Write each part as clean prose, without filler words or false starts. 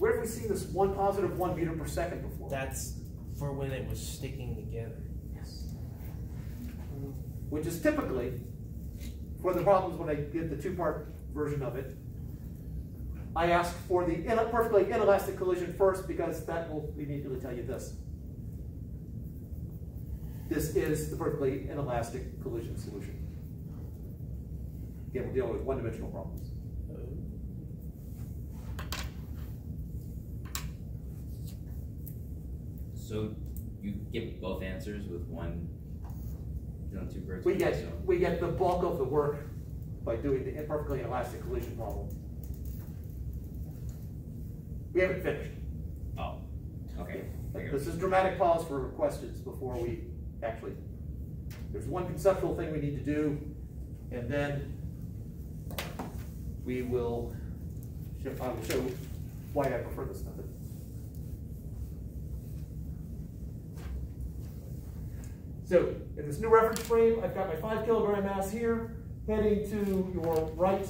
Where have we seen this 1 positive 1 meter per second before? That's for when it was sticking together. Yes. Which is typically, for the problems when I get the 2-part version of it, I ask for the perfectly inelastic collision first because that will immediately tell you this. This is the perfectly inelastic collision solution. Again, we're dealing with one-dimensional problems. So you get both answers with one, two birds. We get the bulk of the work by doing the perfectly inelastic collision problem. We haven't finished. Oh, okay. This is dramatic pause for questions before we actually. There's one conceptual thing we need to do, and then I will show why I prefer this method. So in this new reference frame, I've got my 5 kilogram mass here, heading to your right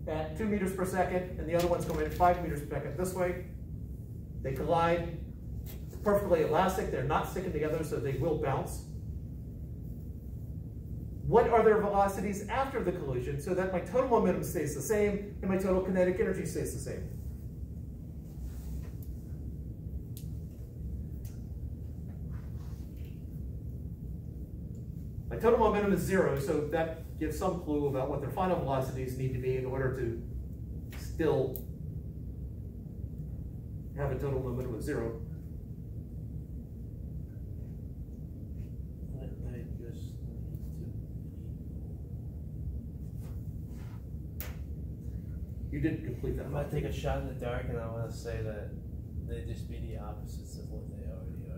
at 2 meters per second, and the other one's going at 5 meters per second this way. They collide. It's perfectly elastic. They're not sticking together, so they will bounce. What are their velocities after the collision so that my total momentum stays the same and my total kinetic energy stays the same? My total momentum is 0, so that gives some clue about what their final velocities need to be in order to still have a total momentum of 0. You didn't complete that. I'm going to take a shot in the dark, and I want to say that they just be the opposites of what they already are.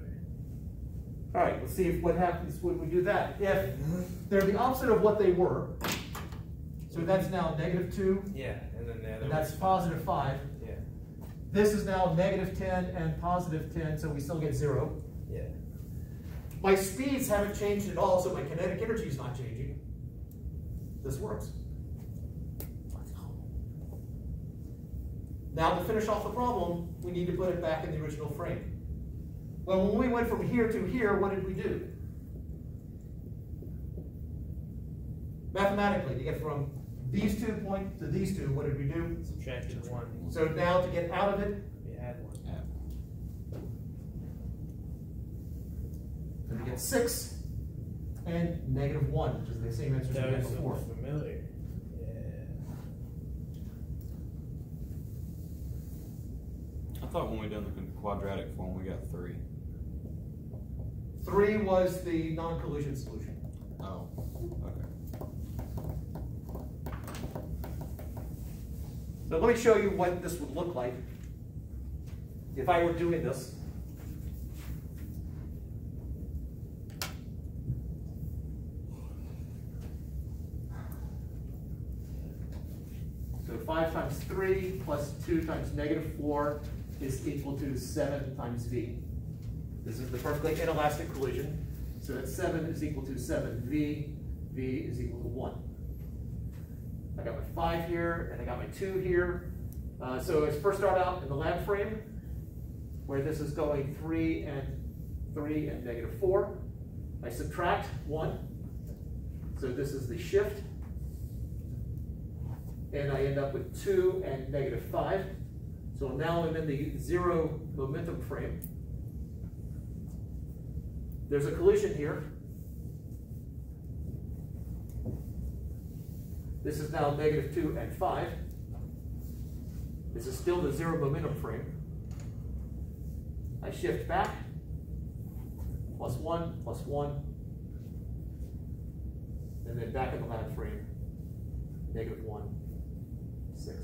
All right, let's see what happens when we do that. If they're the opposite of what they were, so that's now -2. Yeah, and then the other and that's +5. Yeah. This is now -10 and +10, so we still get 0. Yeah. My speeds haven't changed at all, so my kinetic energy is not changing. This works. Now to finish off the problem, we need to put it back in the original frame. Well, when we went from here to here, what did we do? Mathematically, to get from these 2 points to these 2, what did we do? Subtracted 1. So now to get out of it, We add 1. and we get 6 and -1, which is the same answer as we had Those before. are familiar. I thought when we done the quadratic form, we got 3. 3 was the non-collision solution. Oh, okay. So let me show you what this would look like if I were doing this. So 5 times 3 plus 2 times -4 is equal to 7 times v. This is the perfectly inelastic collision. So that 7 is equal to 7v. V is equal to 1. I got my 5 here, and I got my 2 here. So let's first start out in the lab frame, where this is going 3 and -4. I subtract 1. So this is the shift. And I end up with 2 and -5. So now I'm in the 0 momentum frame. There's a collision here. This is now -2 and 5. This is still the 0 momentum frame. I shift back, +1, +1, and then back in the lab frame, -1, 6.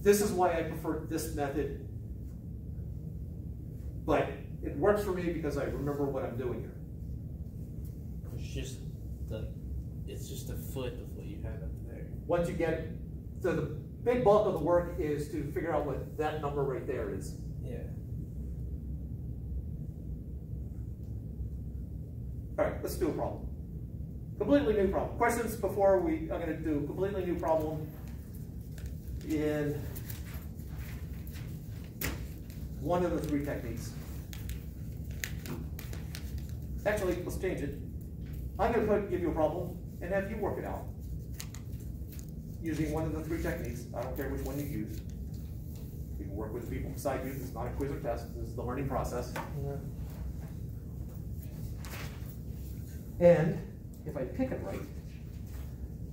This is why I prefer this method, but it works for me because I remember what I'm doing here. It's just a foot of what you had up there. Once you get it, so the big bulk of the work is to figure out what that number right there is. Yeah. All right, let's do a problem. Completely new problem. Questions before I'm going to do a completely new problem in one of the three techniques. Actually, let's change it. I'm going to give you a problem and have you work it out using one of the three techniques. I don't care which one you use. You can work with people beside you. This is not a quiz or test. This is the learning process. And if I pick it right,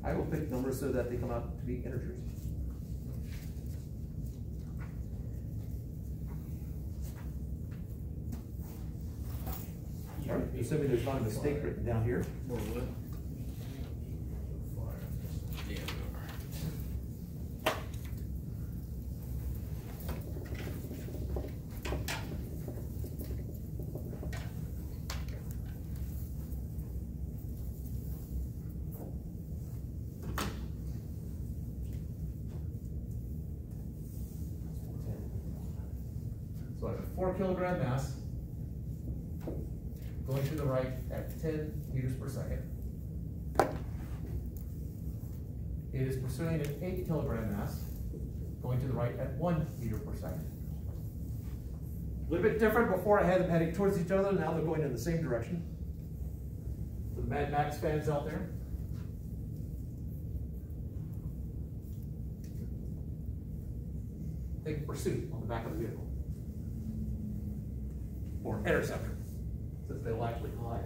I will pick numbers so that they come out to be integers. All right, assuming there's not a mistake written down here. So I have a 4 kilogram mass going to the right at 10 meters per second. It is pursuing an 8 kilogram mass going to the right at 1 meter per second. A little bit different. Before I had them heading towards each other, now they're going in the same direction. The Mad Max fans out there. Think pursuit on the back of the vehicle. Or interceptor, since they'll actually collide.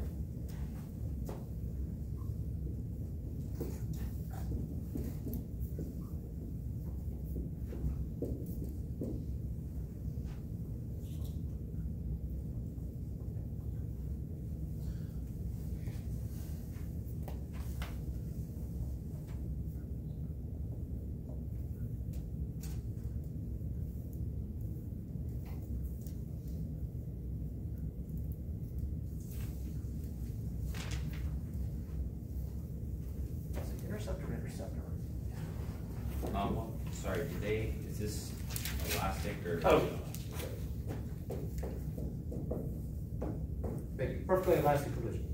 Interceptor. Sorry, is this elastic or? Oh. Perfectly elastic collision.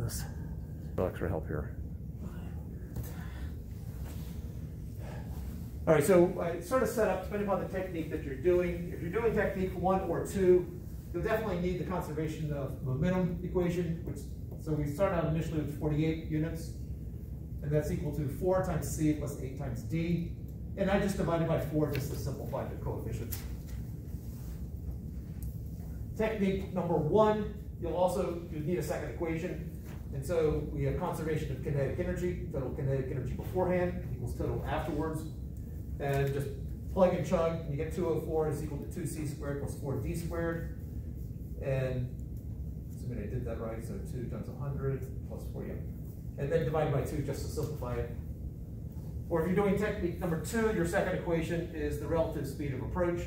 this. For extra help here. All right, so I sort of set up, depending upon the technique that you're doing. If you're doing technique 1 or 2, you'll definitely need the conservation of momentum equation, so we start out initially with 48 units, and that's equal to 4 times c plus 8 times d. And I just divided by 4 just to simplify the coefficients. Technique number 1, you'll need a second equation. And so we have conservation of kinetic energy, total kinetic energy beforehand equals total afterwards. And just plug and chug, and you get 204 is equal to 2c squared plus 4d squared. And assuming I did that right, so 2 times 100 plus 4, yeah. And then divide by 2 just to simplify it. Or if you're doing technique number 2, your second equation is the relative speed of approach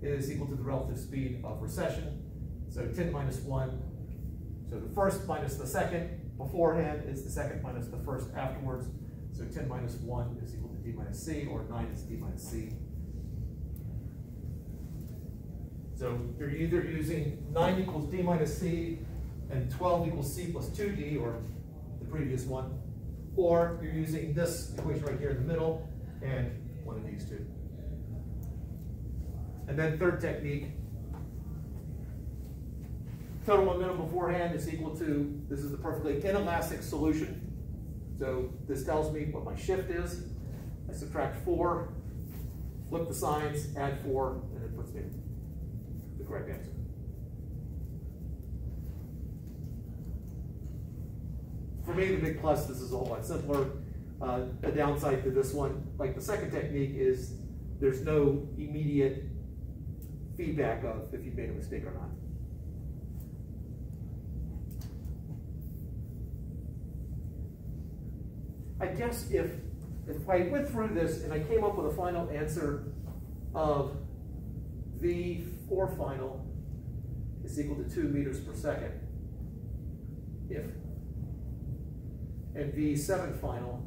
is equal to the relative speed of recession. So 10 minus 1. So the first minus the second beforehand is the second minus the first afterwards. So 10 minus 1 is equal to d minus c, or 9 is d minus c. So you're either using 9 equals d minus c and 12 equals c plus 2d, or the previous one, or you're using this equation right here in the middle and one of these two. And then third technique, total momentum beforehand is equal to, this is the perfectly inelastic solution. So this tells me what my shift is. I subtract 4, flip the signs, add 4, and it puts me the correct answer. For me, the big plus, this is a whole lot simpler. The downside to this one, like the second technique, is there's no immediate feedback of if you've made a mistake or not. I guess if I went through this and I came up with a final answer of V4 final is equal to 2 meters per second, and V7 final,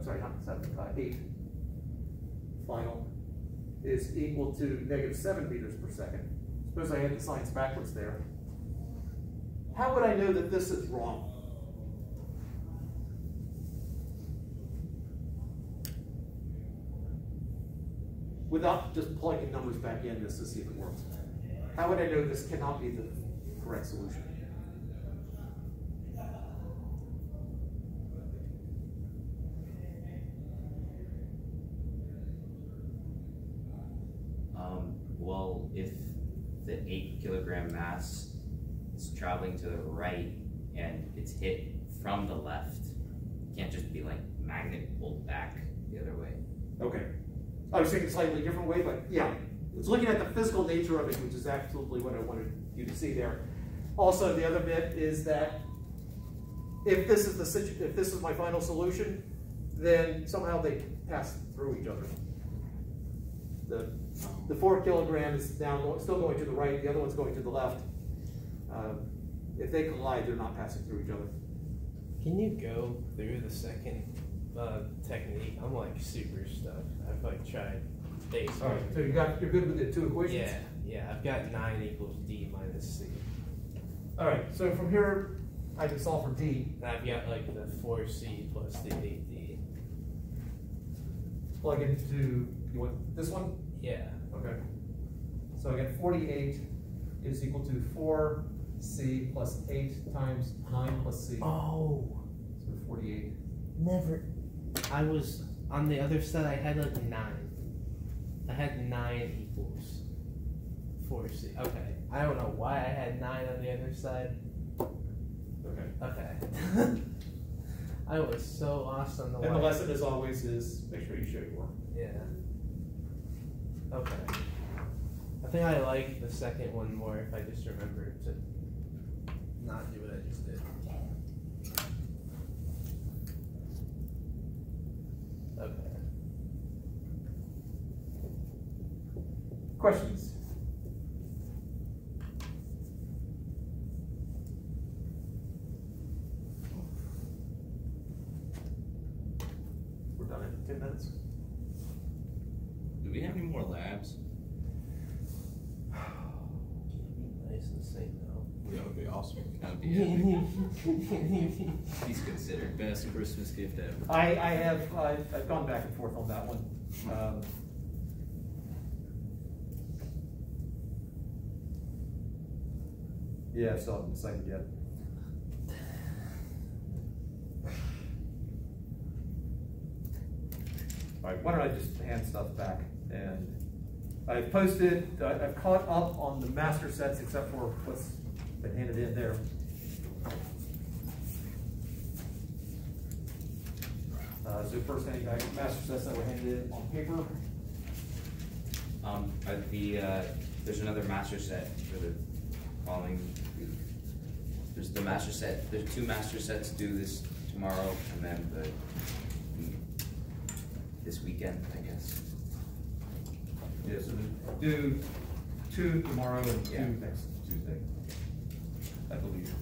sorry, not 7, 8 final is equal to -7 meters per second. Suppose I had the signs backwards there. How would I know that this is wrong? Without just plugging numbers back in just to see if it works. How would I know this cannot be the correct solution? Well, if the 8 kilogram mass is traveling to the right and it's hit from the left, it can't just be like magnet pulled back the other way. Okay. I was thinking a slightly different way, but yeah. It's looking at the physical nature of it, which is absolutely what I wanted you to see there. Also, the other bit is that if this is my final solution, then somehow they pass through each other. The 4 kilogram is now still going to the right, the other one's going to the left. If they collide, they're not passing through each other. Can you go through the second technique? I'm like super stuck. I've like tried basic. All right, so you're good with the 2 equations? Yeah, I've got 9 equals d minus c. All right, so from here, I can solve for d. And I've got like the 4c plus the 8d. Plug into, you want this one? Yeah. Okay. So I get 48 is equal to 4c plus 8 times 9 plus c. Oh. So 48. Never. I was on the other side. I had like 9. I had 9 equals 4c. Okay. I don't know why I had 9 on the other side. Okay. Okay. I was so lost on the And the lesson, as always, is make sure you show your work. Yeah. Okay. I think I like the second one more if I just remember to not do what I just did. Okay. Questions? We're done in 10 minutes. Do we have any more labs? Nice and safe though. That would be awesome. That'd be epic. He's considered. Best Christmas gift ever. I've gone back and forth on that one. Yeah, I still haven't decided yet. All right, why don't I just hand stuff back? And I've posted, I've caught up on the master sets except for what's been handed in there. So first thing, master sets that were handed in on paper. There's another master set for the following week. There's the master set, there's 2 master sets due this tomorrow, and then this weekend, I guess. Yeah, so do 2 tomorrow and 2 Yeah. next Tuesday, I believe.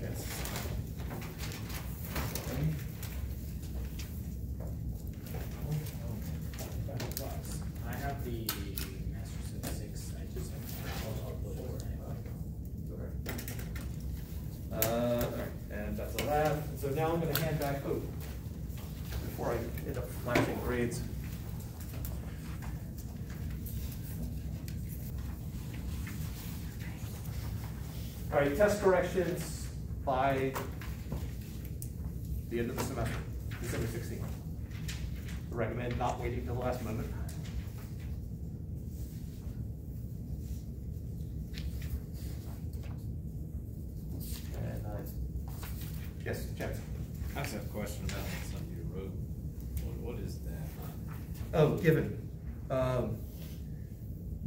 Chance. I have the Master Set 6. I just I'll put it where I have. All right, and that's all that. And so now I'm going to hand back, before I end up flashing grades. All right, test corrections by the end of the semester, December 16th. I recommend not waiting till the last moment. And, yes, Chance. I just have a question about something you wrote. What is that? Oh, given.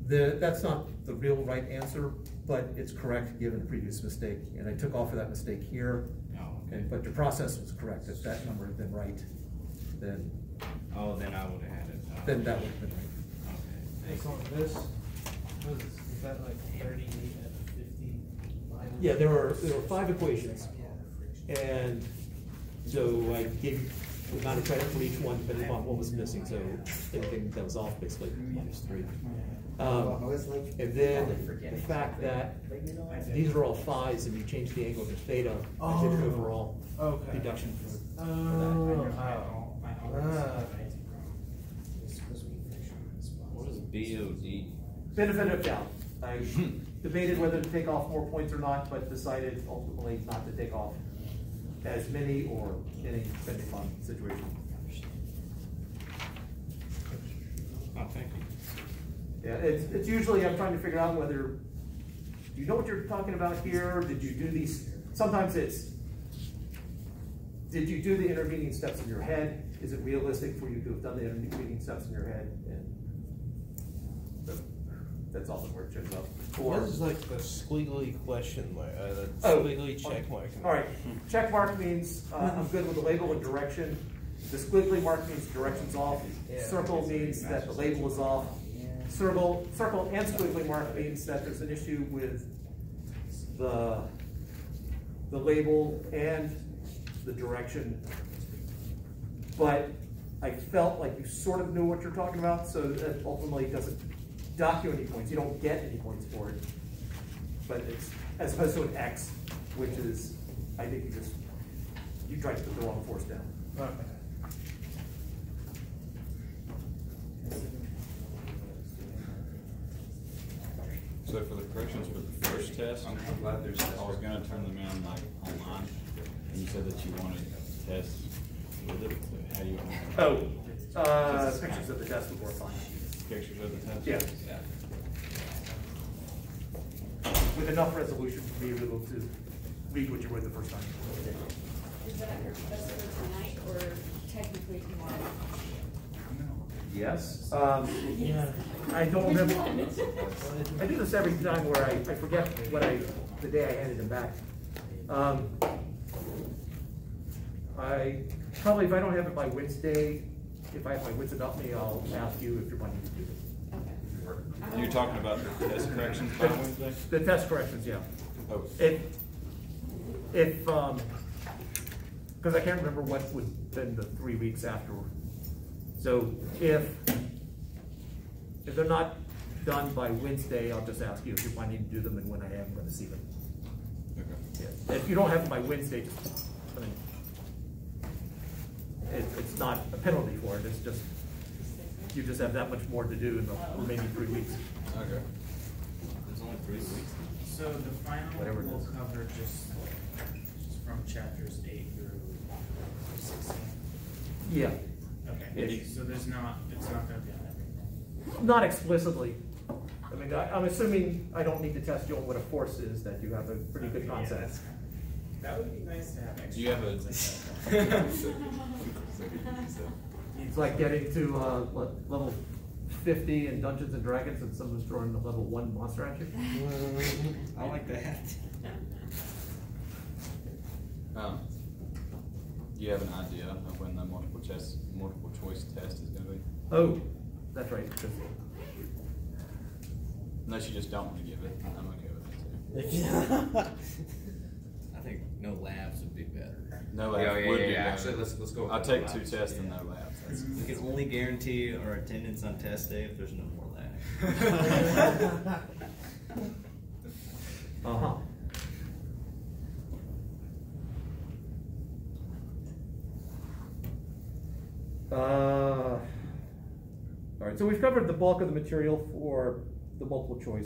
That's not the real right answer, but it's correct given the previous mistake. And I took off for that mistake here. Oh, okay. But your process was correct. If that number had been right, then Oh, then I would have had it. Oh, that would have been right. Okay. It's on this. What is that like 38 out of 50? Yeah, there were 5 equations. And so I gave you the amount of credit for each one depending upon what was missing. So anything that was off basically minus 3. And then the fact that these are all 5s and you change the angle to theta, I did an overall Okay. deduction for that. What is BOD? Benefit of doubt. I debated whether to take off more points or not, but decided ultimately not to take off as many or any depending on the situation. Oh, thank you. Yeah, it's usually I'm trying to figure out whether you know what you're talking about here. Did you do these? Sometimes it's did you do the intervening steps in your head? Is it realistic for you to have done the intervening steps in your head? And so that's all the word shows up. What is like the squiggly question mark? The Oh, squiggly check mark. All right, check mark means I'm good with the label and direction. The squiggly mark means direction's off. Yeah. Circle means that the label is off. Circle and squiggly mark means that there's an issue with the label and the direction. But I felt like you sort of knew what you're talking about, so that ultimately doesn't dock you any points. You don't get any points for it. But it's as opposed to an X, which is, I think you tried to put the wrong force down. Okay. So for the corrections for the first test, I'm glad there's I was gonna turn them in like online, and you said that you wanted tests with it, so how do you want Pictures of the test would work fine. pictures of the test? Yeah. With enough resolution for me to be able to read what you read the first time. Is that just for tonight, or technically tomorrow? Yes. Yeah. I don't remember. I do this every time where I forget the day I handed them back. I probably, if I don't have it by Wednesday, if I have my wits about me, I'll ask you if you're wanting to do it. Okay. You're talking about the test corrections by Wednesday? The test corrections, yeah. Oh, If because I can't remember what would have been the 3 weeks afterward. So if they're not done by Wednesday, I'll just ask you if you're planning to do them and when I am gonna see them. Okay. Yeah. If you don't have them by Wednesday, I mean, it's not a penalty for it, it's just, you just have that much more to do in the remaining 3 weeks. Okay. There's only 3 weeks. So the final Whatever it will is. cover just from chapters 8 through 16. Yeah, Okay, so it's not gonna be on everything. not explicitly. I mean, I'm assuming I don't need to test you on what a force is, that you have a pretty good Okay, yeah, concept. that's- That would be nice to have extra. Do you have a- ones at that point. It's like getting to, what, level 50 in Dungeons and Dragons and someone's throwing the level 1 monster at you. I like that. Do you have an idea of when the multiple choice test is gonna be? Oh, that's right, 'cause Unless you just don't want to give it, I'm okay with it too. I think no labs would be better. No labs would be better. Actually, let's go. with I'll the take 2 labs. tests and no labs. That's- We can only guarantee our attendance on test day if there's no more labs. uh-huh. All right, so we've covered the bulk of the material for the multiple choice.